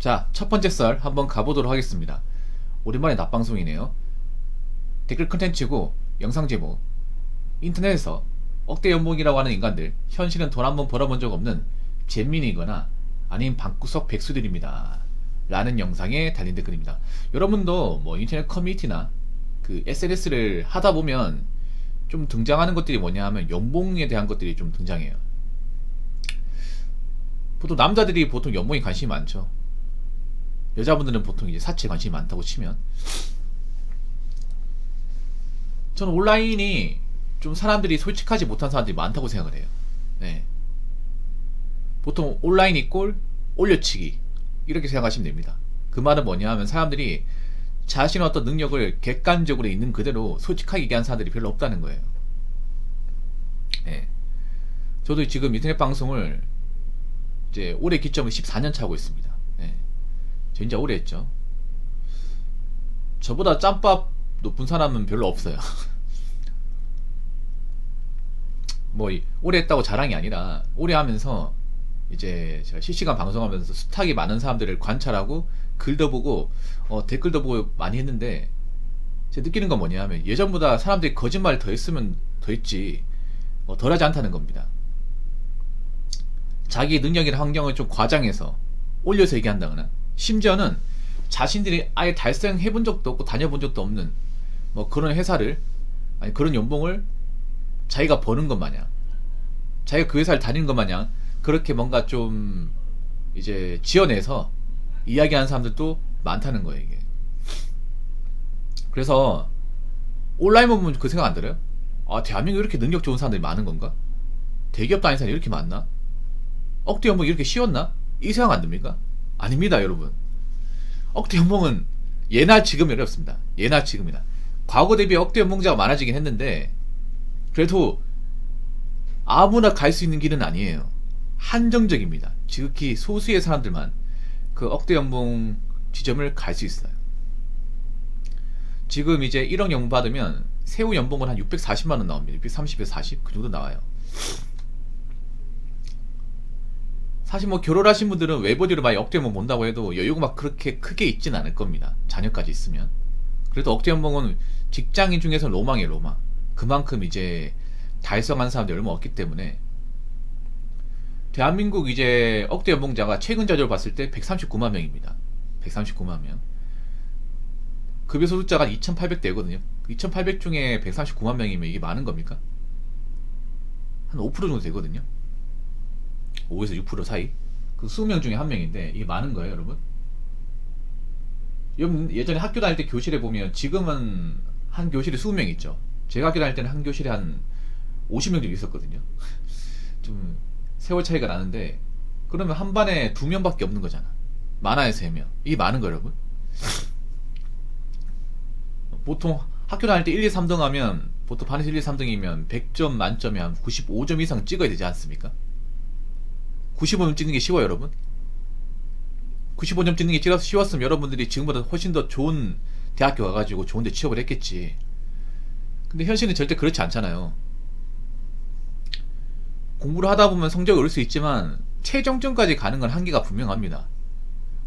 자, 첫 번째 썰 한번 가보도록 하겠습니다. 오랜만에 낮방송이네요. 댓글 컨텐츠고 영상 제목: 인터넷에서 억대 연봉이라고 하는 인간들, 현실은 돈 한 번 벌어본 적 없는 잼민이거나 아닌 방구석 백수들입니다 라는 영상에 달린 댓글입니다. 여러분도 뭐 인터넷 커뮤니티나 그 SNS를 하다 보면 좀 등장하는 것들이 뭐냐 하면 연봉에 대한 것들이 좀 등장해요. 보통 남자들이 보통 연봉에 관심이 많죠. 여자분들은 보통 이제 사치에 관심이 많다고 치면, 저는 온라인이 좀 사람들이 솔직하지 못한 사람들이 많다고 생각을 해요. 네. 보통 온라인이 꼴 올려치기 이렇게 생각하시면 됩니다. 그 말은 뭐냐 하면 사람들이 자신의 어떤 능력을 객관적으로 있는 그대로 솔직하게 얘기하는 사람들이 별로 없다는 거예요. 네. 저도 지금 인터넷 방송을 이제 올해 기점으로 14년 차고 있습니다. 네. 진짜 오래 했죠. 저보다 짬밥 높은 사람은 별로 없어요. 뭐 오래 했다고 자랑이 아니라, 오래 하면서 이제 제가 실시간 방송하면서 수탁이 많은 사람들을 관찰하고 글도 보고 댓글도 보고 많이 했는데, 제가 느끼는 건 뭐냐 하면 예전보다 사람들이 거짓말을 더 했으면 더 했지 덜하지 않다는 겁니다. 자기 능력이나 환경을 좀 과장해서 올려서 얘기한다거나, 심지어는 자신들이 아예 달성해본 적도 없고 다녀본 적도 없는 뭐 그런 회사를, 아니 그런 연봉을 자기가 버는 것 마냥, 자기가 그 회사를 다니는 것 마냥 그렇게 뭔가 좀 이제 지어내서 이야기하는 사람들도 많다는 거예요, 이게. 그래서 온라인 보면 그 생각 안 들어요? 아, 대한민국에 이렇게 능력 좋은 사람들이 많은 건가? 대기업 다니는 사람이 이렇게 많나? 억대 연봉이 이렇게 쉬웠나? 이 생각 안 듭니까? 아닙니다, 여러분. 억대 연봉은 예나 지금이 어렵습니다. 예나 지금이나. 과거 대비 억대 연봉자가 많아지긴 했는데, 그래도 아무나 갈 수 있는 길은 아니에요. 한정적입니다. 지극히 소수의 사람들만 그 억대 연봉 지점을 갈 수 있어요. 지금 이제 1억 연봉 받으면 세후 연봉은 한 640만원 나옵니다. 630에서 40? 그 정도 나와요. 사실 뭐 결혼하신 분들은 외벌이로 많이 억대 연봉 본다고 해도 여유가 막 그렇게 크게 있진 않을 겁니다. 자녀까지 있으면. 그래도 억대 연봉은 직장인 중에서 로망이에요, 로망. 그만큼 이제 달성한 사람들이 얼마 없기 때문에. 대한민국 이제 억대 연봉자가 최근 자료를 봤을 때 139만 명입니다. 139만 명. 급여 소득자가 2,800대거든요. 2,800 중에 139만 명이면 이게 많은 겁니까? 한 5% 정도 되거든요. 5에서 6% 사이. 그 20명 중에 한 명인데 이게 많은 거예요, 여러분. 여러분 예전에 학교 다닐 때 교실에 보면, 지금은 한 교실에 20명 있죠. 제가 학교 다닐 때는 한 교실에 한 50명 정도 있었거든요. 좀 세월 차이가 나는데, 그러면 한 반에 2명밖에 없는 거잖아. 많아야 3명. 이게 많은 거예요, 여러분. 보통 학교 다닐 때 1, 2, 3등 하면, 보통 반에서 1, 2, 3등이면 100점 만점에 한 95점 이상 찍어야 되지 않습니까? 95점 찍는 게 쉬워요, 여러분? 95점 찍는 게 쉬웠으면 여러분들이 지금보다 훨씬 더 좋은 대학교 가가지고 좋은 데 취업을 했겠지. 근데 현실은 절대 그렇지 않잖아요. 공부를 하다 보면 성적이 오를 수 있지만 최종점까지 가는 건 한계가 분명합니다.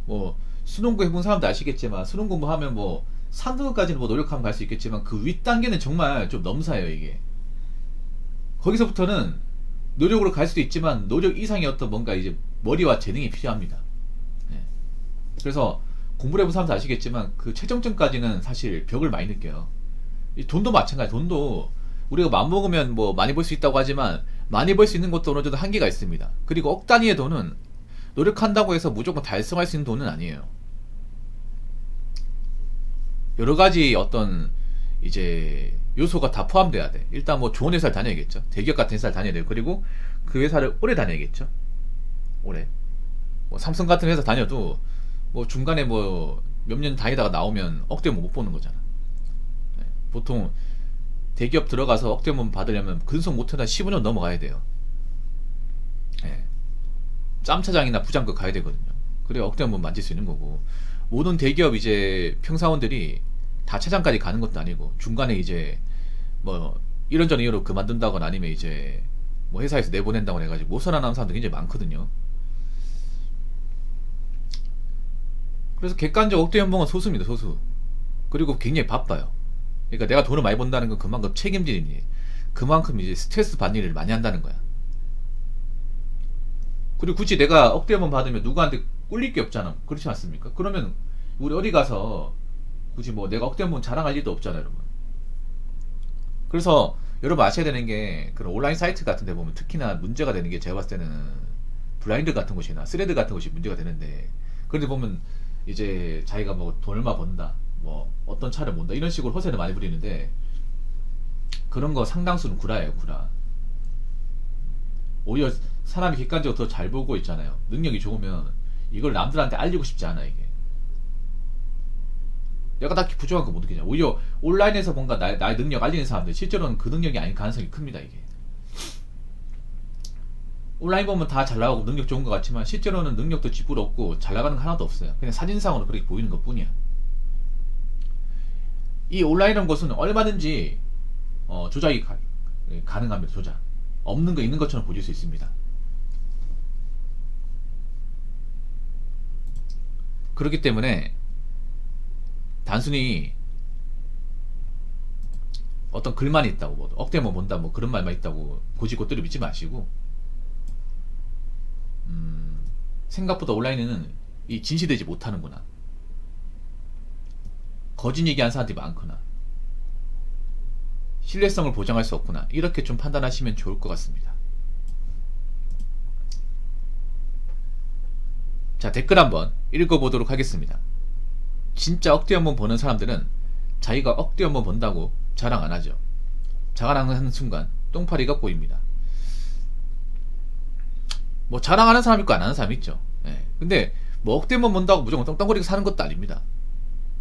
뭐 수능 공부 해본 사람도 아시겠지만, 수능 공부하면 뭐 3등급까지는 뭐 노력하면 갈 수 있겠지만 그 윗단계는 정말 좀 넘사예요, 이게. 거기서부터는 노력으로 갈 수도 있지만 노력 이상의 어떤 뭔가 이제 머리와 재능이 필요합니다. 예. 그래서 공부를 해본 사람도 아시겠지만 그 최종점까지는 사실 벽을 많이 느껴요. 이 돈도 마찬가지. 돈도 우리가 마음먹으면 뭐 많이 벌 수 있다고 하지만, 많이 벌 수 있는 것도 어느 정도 한계가 있습니다. 그리고 억 단위의 돈은 노력한다고 해서 무조건 달성할 수 있는 돈은 아니에요. 여러 가지 어떤 이제 요소가 다 포함돼야 돼. 일단 뭐 좋은 회사를 다녀야겠죠. 대기업 같은 회사를 다녀야 되고, 그리고 그 회사를 오래 다녀야겠죠. 오래. 뭐 삼성 같은 회사 다녀도 뭐 중간에 뭐 몇 년 다니다가 나오면 억대면 못 보는 거잖아. 네. 보통 대기업 들어가서 억대면 받으려면 근속 못해도 15년 넘어가야 돼요. 네. 짬차장이나 부장급 가야 되거든요. 그래 억대면 만질 수 있는 거고, 모든 대기업 이제 평사원들이 다 차장까지 가는 것도 아니고, 중간에 이제 뭐 이런저런 이유로 그만둔다거나 아니면 이제 뭐 회사에서 내보낸다고 해가지고 못 살아남은 사람도 굉장히 많거든요. 그래서 객관적 억대 연봉은 소수입니다, 소수. 그리고 굉장히 바빠요. 그러니까 내가 돈을 많이 번다는 건 그만큼 책임질 일, 그만큼 이제 스트레스 받는 일을 많이 한다는 거야. 그리고 굳이 내가 억대 연봉 받으면 누구한테 꿀릴 게 없잖아. 그렇지 않습니까? 그러면 우리 어디 가서 굳이 뭐 내가 억대 연봉 자랑할 일도 없잖아요, 여러분. 그래서 여러분 아셔야 되는 게 그런 온라인 사이트 같은 데 보면 특히나 문제가 되는 게 제가 봤을 때는 블라인드 같은 곳이나 스레드 같은 곳이 문제가 되는데, 그런데 보면 이제 자기가 뭐 돈 얼마 번다, 뭐 어떤 차를 몬다 이런 식으로 허세를 많이 부리는데, 그런 거 상당수는 구라예요, 구라. 오히려 사람이 객관적으로 더 잘 보고 있잖아요. 능력이 좋으면 이걸 남들한테 알리고 싶지 않아, 이게. 내가 딱히 부족한 거 못 느끼냐. 오히려 온라인에서 뭔가 나의 능력 알리는 사람들 실제로는 그 능력이 아닌 가능성이 큽니다, 이게. 온라인 보면 다 잘 나가고 능력 좋은 것 같지만 실제로는 능력도 쥐뿔 없고 잘 나가는 거 하나도 없어요. 그냥 사진상으로 그렇게 보이는 것 뿐이야. 이 온라인이라는 것은 얼마든지 조작이 가능합니다. 조작. 없는 거 있는 것처럼 보일 수 있습니다. 그렇기 때문에 단순히 어떤 글만 있다고, 뭐 억대만 본다, 뭐 그런 말만 있다고 고지고대로 믿지 마시고, 생각보다 온라인에는 이 진실되지 못하는구나, 거짓 얘기한 사람들이 많구나, 신뢰성을 보장할 수 없구나, 이렇게 좀 판단하시면 좋을 것 같습니다. 자, 댓글 한번 읽어보도록 하겠습니다. 진짜 억대 연봉 버는 사람들은 자기가 억대 연봉 번다고 자랑 안 하죠. 자랑하는 순간 똥파리가 꼬입니다. 뭐 자랑하는 사람 있고 안 하는 사람 있죠. 예. 근데 뭐 억대 연봉 번다고 무조건 똥덩거리고 사는 것도 아닙니다.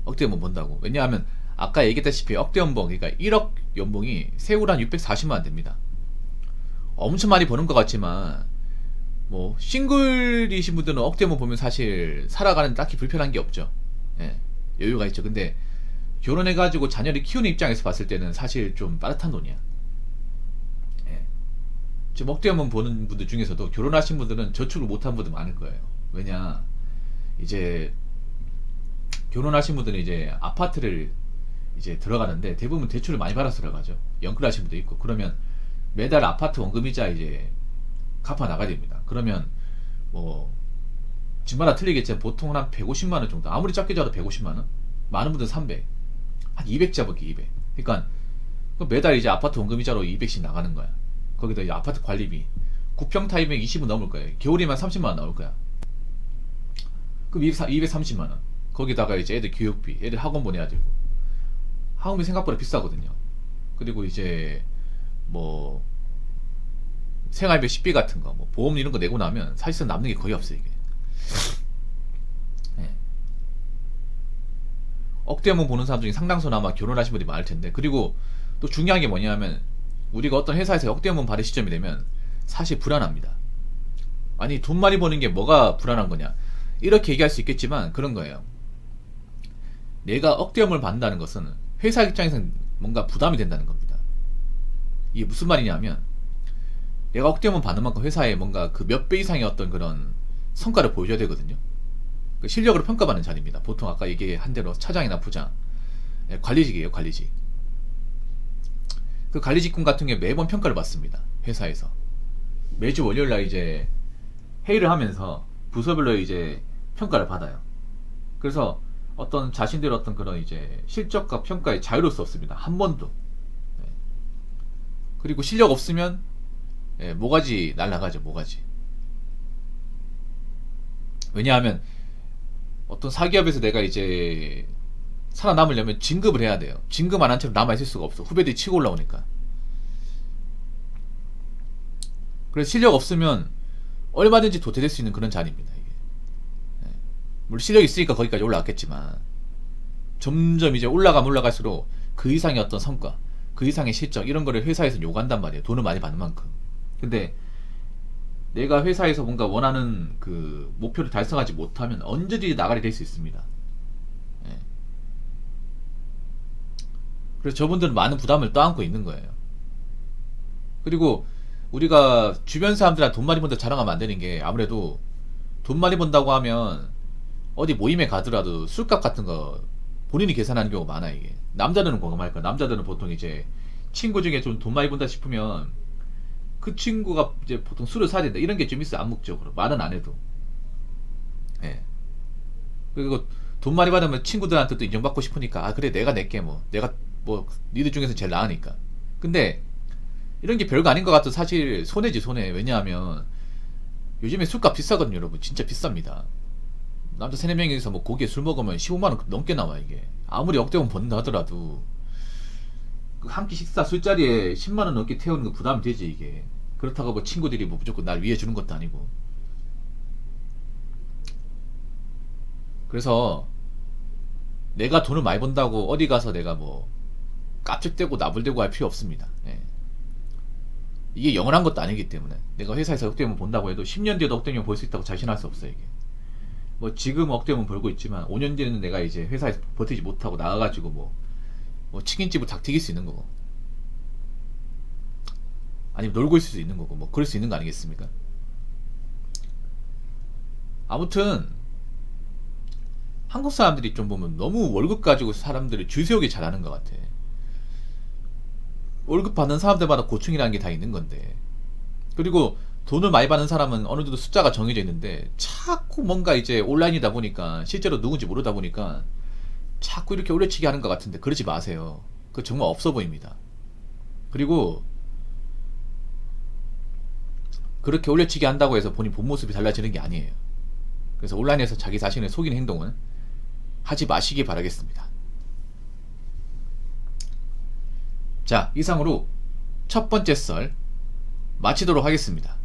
억대 연봉 번다고. 왜냐하면 아까 얘기했다시피 억대 연봉, 그러니까 1억 연봉이 세후로 한 640만 원 됩니다. 엄청 많이 버는 것 같지만 뭐 싱글이신 분들은 억대 연봉 보면 사실 살아가는 데 딱히 불편한 게 없죠. 예. 여유가 있죠. 근데 결혼해가지고 자녀를 키우는 입장에서 봤을 때는 사실 좀 빠듯한 돈이야. 예. 지금 억대 연봉 보는 분들 중에서도 결혼하신 분들은 저축을 못한 분들 많을 거예요. 왜냐, 이제 결혼하신 분들은 이제 아파트를 이제 들어가는데 대부분 대출을 많이 받아서 들어가죠. 연끌하신 분도 있고. 그러면 매달 아파트 원금이자 이제 갚아 나가야 됩니다. 그러면 뭐 집마다 틀리겠지만 보통 한 150만원 정도, 아무리 작게 잡아도 150만원, 많은 분들은 300, 한 200 잡을게, 200. 그러니까 매달 이제 아파트 원금이자로 200씩 나가는 거야. 거기다 이제 아파트 관리비 9평 타입이면 20은 넘을 거예요. 겨울이면 30만원 나올 거야. 그럼 230만원. 거기다가 이제 애들 교육비, 애들 학원 보내야 되고, 학원비 생각보다 비싸거든요. 그리고 이제 뭐 생활비, 식비 같은 거, 뭐 보험 이런 거 내고 나면 사실상 남는 게 거의 없어요, 이게. 네. 억대 연봉 보는 사람 중에 상당수는 아마 결혼하신 분들이 많을 텐데, 그리고 또 중요한 게 뭐냐면 우리가 어떤 회사에서 억대 연봉 받을 시점이 되면 사실 불안합니다. 아니 돈 많이 버는 게 뭐가 불안한 거냐, 이렇게 얘기할 수 있겠지만 그런 거예요. 내가 억대 연봉을 받는다는 것은 회사 입장에서는 뭔가 부담이 된다는 겁니다. 이게 무슨 말이냐면 내가 억대 연봉 받는 만큼 회사에 뭔가 그 몇 배 이상의 어떤 그런 성과를 보여줘야 되거든요. 그 실력으로 평가받는 자리입니다. 보통 아까 얘기한 대로 차장이나 부장, 관리직이에요, 관리직. 그 관리직군 같은 게 매번 평가를 받습니다. 회사에서 매주 월요일날 이제 회의를 하면서 부서별로 이제 평가를 받아요. 그래서 어떤 자신들의 어떤 그런 이제 실적과 평가에 자유로울 수 없습니다. 한 번도. 그리고 실력 없으면 모가지 날라가죠, 모가지. 왜냐하면 어떤 사기업에서 내가 이제 살아남으려면 진급을 해야 돼요. 진급 안 한 채로 남아있을 수가 없어. 후배들이 치고 올라오니까. 그래서 실력 없으면 얼마든지 도태될 수 있는 그런 자리입니다, 이게. 물론 실력이 있으니까 거기까지 올라왔겠지만 점점 이제 올라가면 올라갈수록 그 이상의 어떤 성과, 그 이상의 실적, 이런 거를 회사에서 요구한단 말이에요. 돈을 많이 받는 만큼. 근데 내가 회사에서 뭔가 원하는 그 목표를 달성하지 못하면 언제든지 나가리 될 수 있습니다. 예. 그래서 저분들은 많은 부담을 떠안고 있는 거예요. 그리고 우리가 주변 사람들한테 돈 많이 번다 자랑하면 안 되는 게, 아무래도 돈 많이 번다고 하면 어디 모임에 가더라도 술값 같은 거 본인이 계산하는 경우가 많아. 이게 남자들은 공감할 거야. 남자들은 보통 이제 친구 중에 좀 돈 많이 번다 싶으면 그 친구가 이제 보통 술을 사야 된다 이런 게 좀 있어. 암묵적으로 말은 안 해도. 예. 그리고 돈 많이 받으면 친구들한테도 인정받고 싶으니까 아 그래 내가 낼게 뭐 내가 뭐 니들 중에서 제일 나으니까. 근데 이런 게 별거 아닌 것 같아도 사실 손해지 손해. 왜냐하면 요즘에 술값 비싸거든요 여러분. 진짜 비쌉니다. 남자 세네 명이서 뭐 고기에 술 먹으면 15만원 넘게 나와 이게. 아무리 억대원 번다 하더라도 그 한 끼 식사 술자리에 10만원 넘게 태우는 거 부담이 되지 이게. 그렇다고 뭐 친구들이 뭐 무조건 날 위해 주는 것도 아니고. 그래서 내가 돈을 많이 번다고 어디 가서 내가 뭐 깝죽대고 나불대고 할 필요 없습니다. 예. 이게 영원한 것도 아니기 때문에 내가 회사에서 억대면 본다고 해도 10년 뒤에도 억대면 벌 수 있다고 자신할 수 없어요 이게. 뭐 지금 억대면 벌고 있지만 5년 뒤에는 내가 이제 회사에서 버티지 못하고 나가가지고 뭐 치킨집을 닭 튀길 수 있는 거고 아니면 놀고 있을 수 있는 거고 뭐 그럴 수 있는 거 아니겠습니까? 아무튼 한국 사람들이 좀 보면 너무 월급 가지고 사람들을 줄 세우기 잘하는 것 같아. 월급 받는 사람들마다 고충이라는 게 다 있는 건데. 그리고 돈을 많이 받는 사람은 어느 정도 숫자가 정해져 있는데 자꾸 뭔가 이제 온라인이다 보니까 실제로 누군지 모르다 보니까 자꾸 이렇게 올려치기 하는 것 같은데 그러지 마세요. 그거 정말 없어 보입니다. 그리고 그렇게 올려치기 한다고 해서 본인 본 모습이 달라지는 게 아니에요. 그래서 온라인에서 자기 자신을 속이는 행동은 하지 마시기 바라겠습니다. 자, 이상으로 첫 번째 썰 마치도록 하겠습니다.